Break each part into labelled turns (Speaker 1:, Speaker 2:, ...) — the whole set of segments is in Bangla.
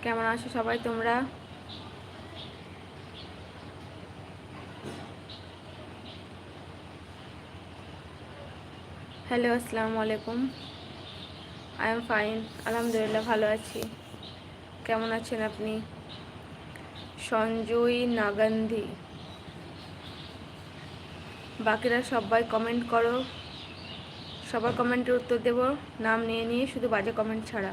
Speaker 1: কেমন আছো সবাই তোমরা? হ্যালো, আসসালামু আলাইকুম। আই এম ফাইন, আলহামদুলিল্লাহ ভালো আছি। কেমন আছেন আপনি? সঞ্জয় নাগান্ধি। বাকিরা সবাই কমেন্ট করো, সবার কমেন্টের উত্তর দেব নাম নিয়ে নিয়ে, শুধু বাজে কমেন্ট ছাড়া।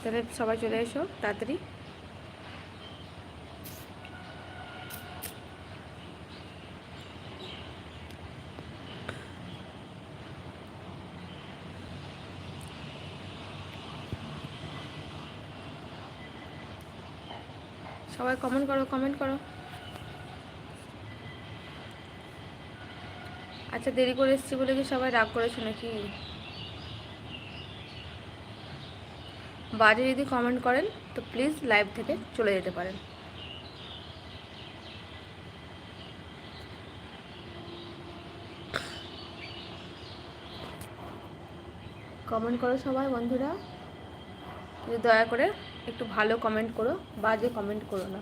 Speaker 1: তাহলে সবাই চলে এসো তাড়াতাড়ি। সবাই কমেন্ট করো, কমেন্ট করো। আচ্ছা, দেরি করে এসেছি বলে কি সবাই রাগ করেছো নাকি? বাজে যদি কমেন্ট করেন তো প্লিজ লাইভ থেকে চলে যেতে পারেন। কমেন্ট করো সবাই বন্ধুরা, কিন্তু দয়া করে একটু ভালো কমেন্ট করো, বাজে কমেন্ট করো না।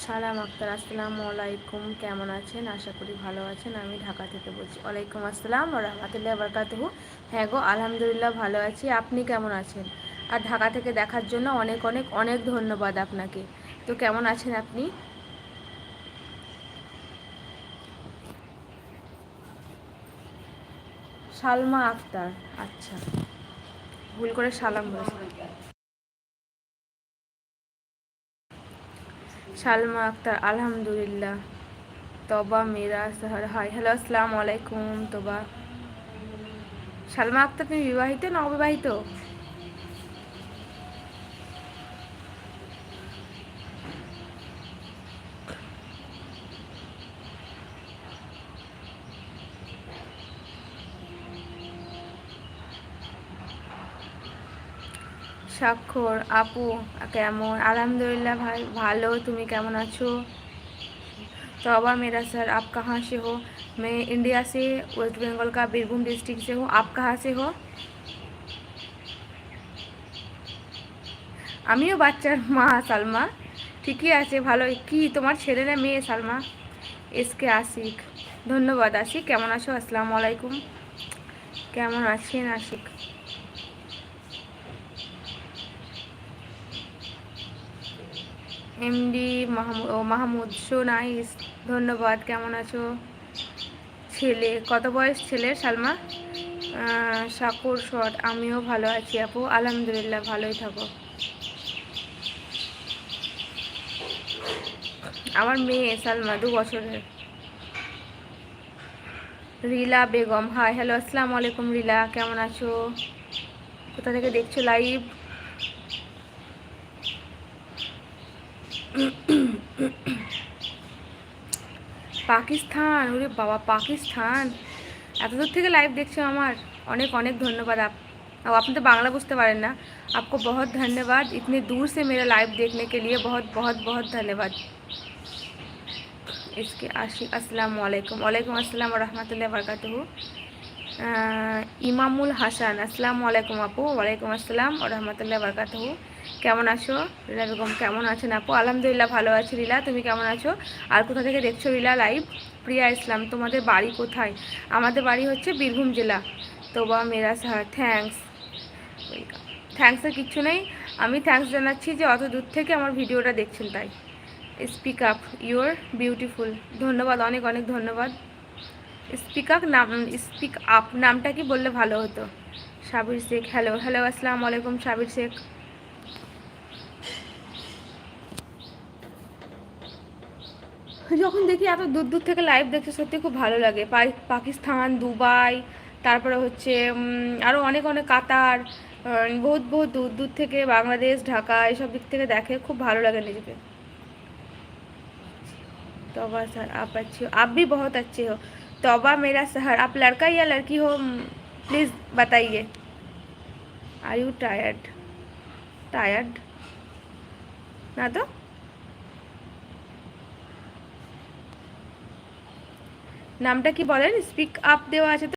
Speaker 1: সালাম আক্তার, আসসালামু আলাইকুম। কেমন আছেন? আশা করি ভালো আছেন। আমি ঢাকা থেকে বলছি। ওয়ালাইকুম আসসালাম ওয়া রাহমাতুল্লাহি ওয়া বারাকাতুহু। হ্যাঁ গো, আলহামদুলিল্লাহ ভালো আছি। আপনি কেমন আছেন? আর ঢাকা থেকে দেখার জন্য অনেক অনেক অনেক ধন্যবাদ আপনাকে। তো কেমন আছেন আপনি? সালমা আক্তার, আচ্ছা, ভুল করে সালাম বলেছি। সালমা আক্তার, আলহামদুলিল্লাহ। তবা মেরা শহর, হাই, হ্যালো, আসসালামু আলাইকুম। তবা, সালমা আক্তার তুমি বিবাহিত না অবিবাহিত? স্বাক্ষর আপু, কেমন? আলহামদুলিল্লাহ ভাই, ভালো। তুমি কেমন আছো? तौबा मेरा सर, आप कहाँ से हो? मैं इंडिया से, वेस्ट बंगाल का बीरभूम डिस्ट्रिक्ट से हूँ। आप कहाँ से हो? আমিও বাচ্চার মা সালমা। ঠিকই আছে, ভালো। কি তোমার ছেলে না মেয়ে সালমা? এসকে আশিক, ধন্যবাদ আশিক। কেমন আছো? আসসালামু আলাইকুম। কেমন আছেন Ashiq? MD Mahmud, so nice, ধন্যবাদ। কেমন আছো? ছেলে কত বয়স ছেলের সালমা? সাকুর শট, আমিও ভালো আছি আপু, আলহামদুলিল্লাহ, ভালোই থাকো। আমার মেয়ে সালমা 2 বছরের। রিলা বেগম, হাই, হ্যালো, আসসালামু আলাইকুম। রিলা কেমন আছো? কোথা থেকে দেখছো লাইভ? পাকিস্তান, ওরে বাবা, পাকিস্তান! এত দূর থেকে লাইভ দেখছো আমার, অনেক অনেক ধন্যবাদ। আপনি তো বাংলা বুঝতে পারেন না। आपको बहुत धन्यवाद इतने दूर से मेरा लाइव देखने के लिए, बहुत बहुत बहुत धन्यवाद। इसके आशिक, अस्सलाम वालेकुम। वालेकुम अस्सलाम व रहमतुल्लाहि व बरकातुहू। ইমামুল হাসান, আসসালামু আলাইকুম আপু। ওয়ালাইকুম আসসালাম ও রহমতুল্লাহ বরকাতুহু। কেমন আছো? রিলা বেগম, কেমন আছেন আপু? আলহামদুলিল্লাহ ভালো আছি। রিলা, তুমি কেমন আছো? আর কোথা থেকে দেখছো রিলা লাইভ? প্রিয়া ইসলাম, তোমাদের বাড়ি কোথায়? আমাদের বাড়ি হচ্ছে বীরভূম জেলা। তোবা মেরা সাহা, থ্যাংকস। ওয়েলকাম। থ্যাংকসের কিচ্ছু নেই, আমি থ্যাংকস জানাচ্ছি যে অত দূর থেকে আমার ভিডিওটা দেখছেন তাই। স্পিক আপ, ইউর বিউটিফুল, ধন্যবাদ, অনেক অনেক ধন্যবাদ। স্পিক আপ নাম, স্পিক আপ নামটা কি বললে ভালো হতো। সাবির শেখ, হ্যালো হ্যালো, আসসালামু আলাইকুম সাবির শেখ। যখন দেখি এত দূর দূর থেকে লাইভ দেখতে সত্যি খুব ভালো লাগে। পাকিস্তান, দুবাই, তারপরে হচ্ছে আরও অনেক অনেক, কাতার, বহুত বহুত দূর দূর থেকে, বাংলাদেশ, ঢাকা, এইসব দিক থেকে দেখে, খুব ভালো লাগে নিজেকে। तौबा सर, आप अच्छे हो, आप भी बहुत अच्छे हो। तौबा मेरा शहर, आप लड़का या लड़की हो? प्लीज़ बताइए। Are you tired? टायर्ड না তো। নামটা কি বলেন? স্পিক আপ দেওয়া আছে তো।